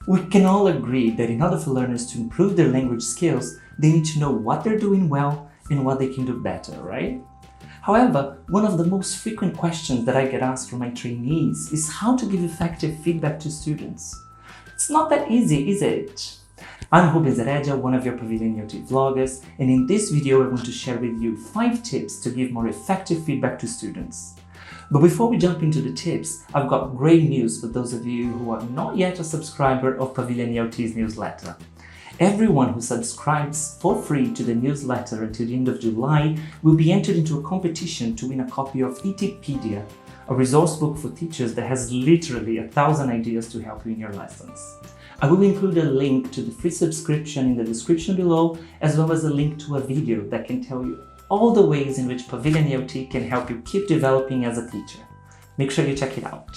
We can all agree that in order for learners to improve their language skills, they need to know what they're doing well and what they can do better, right? However, one of the most frequent questions that I get asked from my trainees is how to give effective feedback to students. It's not that easy, is it? I'm Rubens Heredia, one of your Pavilion EOT vloggers, and in this video I want to share with you 5 tips to give more effective feedback to students. But before we jump into the tips, I've got great news for those of you who are not yet a subscriber of Pavilion EOT's newsletter. Everyone who subscribes for free to the newsletter until the end of July will be entered into a competition to win a copy of ETpedia, a resource book for teachers that has literally 1,000 ideas to help you in your lessons. I will include a link to the free subscription in the description below, as well as a link to a video that can tell you all the ways in which Pavilion EOT can help you keep developing as a teacher. Make sure you check it out.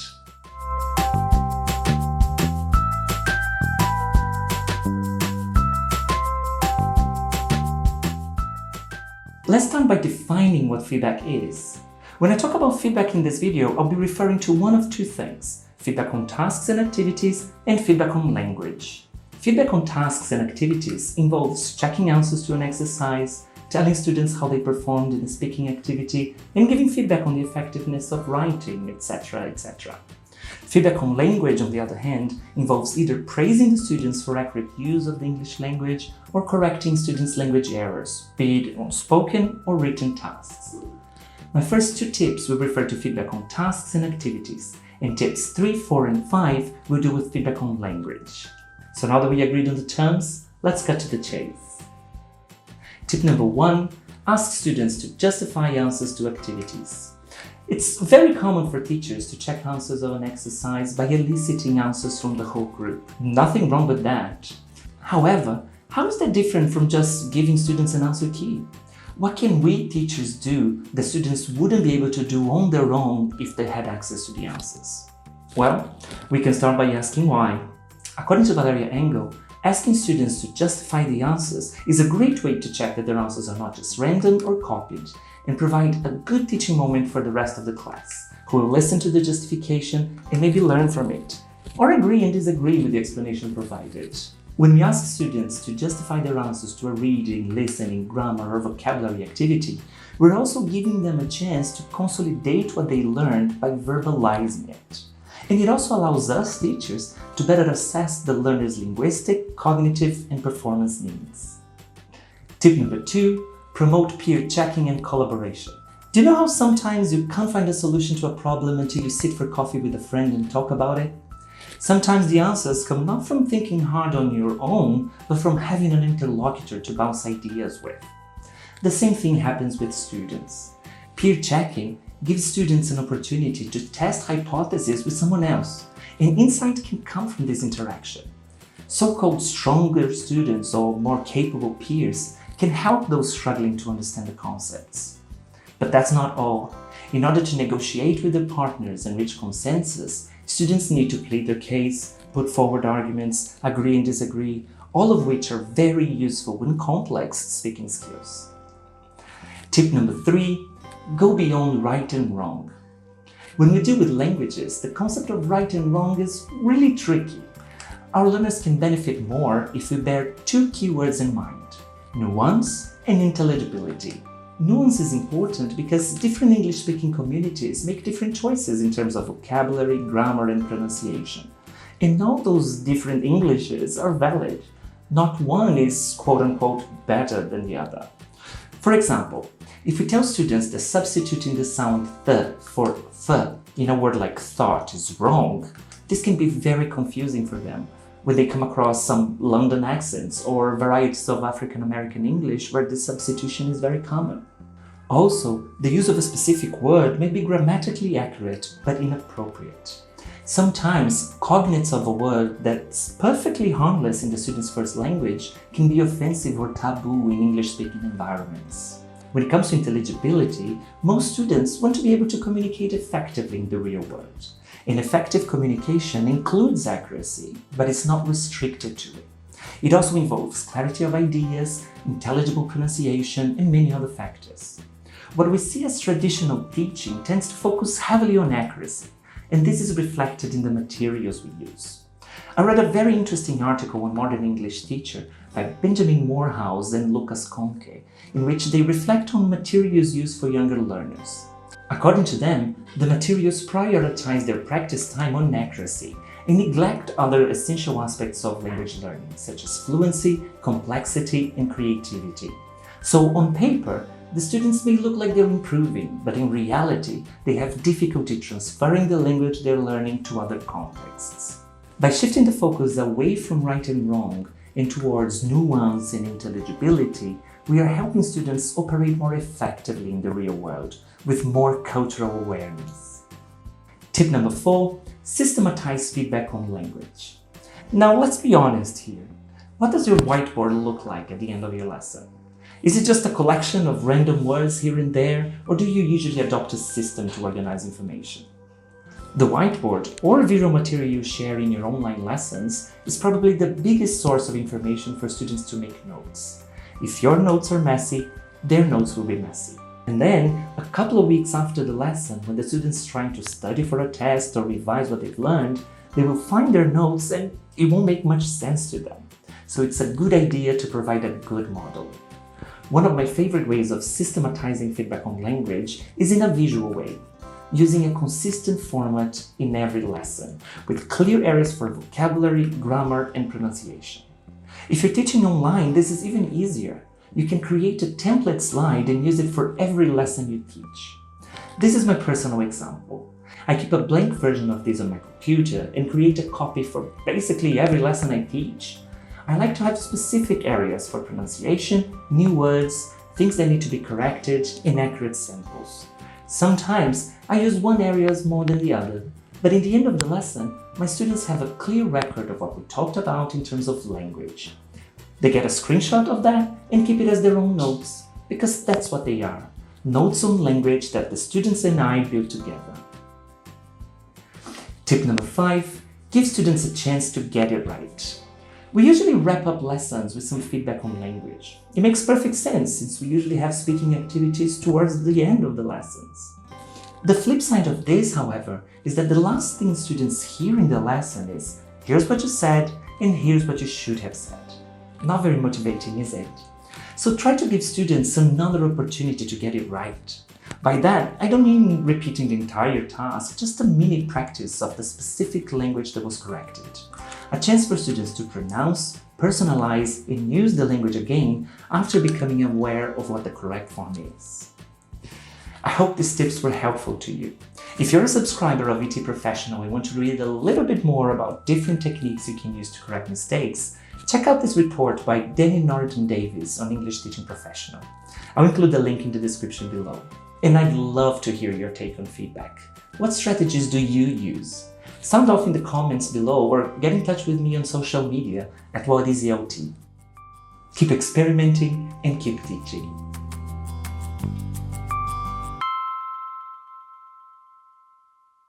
Let's start by defining what feedback is. When I talk about feedback in this video, I'll be referring to one of 2 things: feedback on tasks and activities, and feedback on language. Feedback on tasks and activities involves checking answers to an exercise, telling students how they performed in a speaking activity, and giving feedback on the effectiveness of writing, etc., etc. Feedback on language, on the other hand, involves either praising the students for accurate use of the English language or correcting students' language errors, be it on spoken or written tasks. My first 2 tips will refer to feedback on tasks and activities, and tips 3, 4, and 5 will do with feedback on language. So now that we agreed on the terms, let's cut to the chase. Tip number 1, ask students to justify answers to activities. It's very common for teachers to check answers of an exercise by eliciting answers from the whole group. Nothing wrong with that. However, how is that different from just giving students an answer key? What can we teachers do that students wouldn't be able to do on their own if they had access to the answers? Well, we can start by asking why. According to Valeria Engel, asking students to justify the answers is a great way to check that their answers are not just random or copied, and provide a good teaching moment for the rest of the class, who will listen to the justification and maybe learn from it, or agree and disagree with the explanation provided. When we ask students to justify their answers to a reading, listening, grammar, or vocabulary activity, we're also giving them a chance to consolidate what they learned by verbalizing it. And it also allows us teachers to better assess the learner's linguistic, cognitive, and performance needs. Tip number 2, promote peer checking and collaboration. Do you know how sometimes you can't find a solution to a problem until you sit for coffee with a friend and talk about it? Sometimes the answers come not from thinking hard on your own, but from having an interlocutor to bounce ideas with. The same thing happens with students. Peer checking gives students an opportunity to test hypotheses with someone else, and insight can come from this interaction. So-called stronger students or more capable peers can help those struggling to understand the concepts. But that's not all. In order to negotiate with their partners and reach consensus, students need to plead their case, put forward arguments, agree and disagree, all of which are very useful in complex speaking skills. Tip number 3, go beyond right and wrong. When we deal with languages, the concept of right and wrong is really tricky. Our learners can benefit more if we bear 2 keywords in mind: nuance and intelligibility. Nuance is important because different English-speaking communities make different choices in terms of vocabulary, grammar, and pronunciation. And all those different Englishes are valid. Not one is quote-unquote better than the other. For example, if we tell students that substituting the sound th for th in a word like thought is wrong, this can be very confusing for them when they come across some London accents or varieties of African American English where this substitution is very common. Also, the use of a specific word may be grammatically accurate but inappropriate. Sometimes, cognates of a word that's perfectly harmless in the student's first language can be offensive or taboo in English-speaking environments. When it comes to intelligibility, most students want to be able to communicate effectively in the real world. And effective communication includes accuracy, but it's not restricted to it. It also involves clarity of ideas, intelligible pronunciation, and many other factors. What we see as traditional teaching tends to focus heavily on accuracy, and this is reflected in the materials we use. I read a very interesting article on Modern English Teacher by Benjamin Morehouse and Lucas Conke, in which they reflect on materials used for younger learners. According to them, the materials prioritize their practice time on accuracy and neglect other essential aspects of language learning, such as fluency, complexity, and creativity. So on paper, the students may look like they're improving, but in reality, they have difficulty transferring the language they're learning to other contexts. By shifting the focus away from right and wrong and towards nuance and intelligibility, we are helping students operate more effectively in the real world with more cultural awareness. Tip number 4, systematize feedback on language. Now let's be honest here. What does your whiteboard look like at the end of your lesson? Is it just a collection of random words here and there, or do you usually adopt a system to organize information? The whiteboard or visual material you share in your online lessons is probably the biggest source of information for students to make notes. If your notes are messy, their notes will be messy. And then, a couple of weeks after the lesson, when the student's trying to study for a test or revise what they've learned, they will find their notes and it won't make much sense to them. So it's a good idea to provide a good model. One of my favorite ways of systematizing feedback on language is in a visual way, using a consistent format in every lesson, with clear areas for vocabulary, grammar, and pronunciation. If you're teaching online, this is even easier. You can create a template slide and use it for every lesson you teach. This is my personal example. I keep a blank version of this on my computer and create a copy for basically every lesson I teach. I like to have specific areas for pronunciation, new words, things that need to be corrected, and accurate samples. Sometimes I use one area more than the other, but in the end of the lesson, my students have a clear record of what we talked about in terms of language. They get a screenshot of that and keep it as their own notes, because that's what they are, notes on language that the students and I build together. Tip number 5, give students a chance to get it right. We usually wrap up lessons with some feedback on language. It makes perfect sense since we usually have speaking activities towards the end of the lessons. The flip side of this, however, is that the last thing students hear in the lesson is, here's what you said and here's what you should have said. Not very motivating, is it? So try to give students another opportunity to get it right. By that, I don't mean repeating the entire task, just a mini practice of the specific language that was corrected. A chance for students to pronounce, personalize, and use the language again after becoming aware of what the correct form is. I hope these tips were helpful to you. If you're a subscriber of ET Professional and want to read a little bit more about different techniques you can use to correct mistakes, check out this report by Danny Norton Davis on English Teaching Professional. I'll include the link in the description below. And I'd love to hear your take on feedback. What strategies do you use? Sound off in the comments below or get in touch with me on social media at WhatIsELT. Keep experimenting and keep teaching.